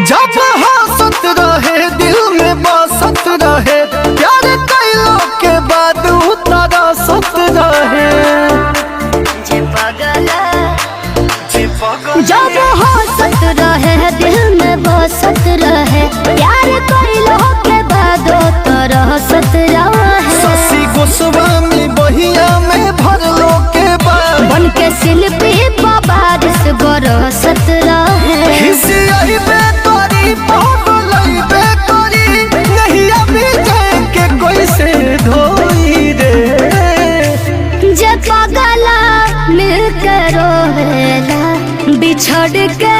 जब हंसत रहे दिल में बसत रहे, प्यार कैलो के बाद उतरसत रहे। जब हंसत रहे दिल में बसत रहे, प्यार कैलो के बाद उतरसत रहे। शशि गोस्वामी बहिया में भरलो के बाद, बन के शिल्पी बारिश बरसत रहे। खिसियाइबे तोरी पगलइबे तोरी, नहीं अभी के कोई से धोई रे। जे पगला मिल के रोवेला बिछड़ के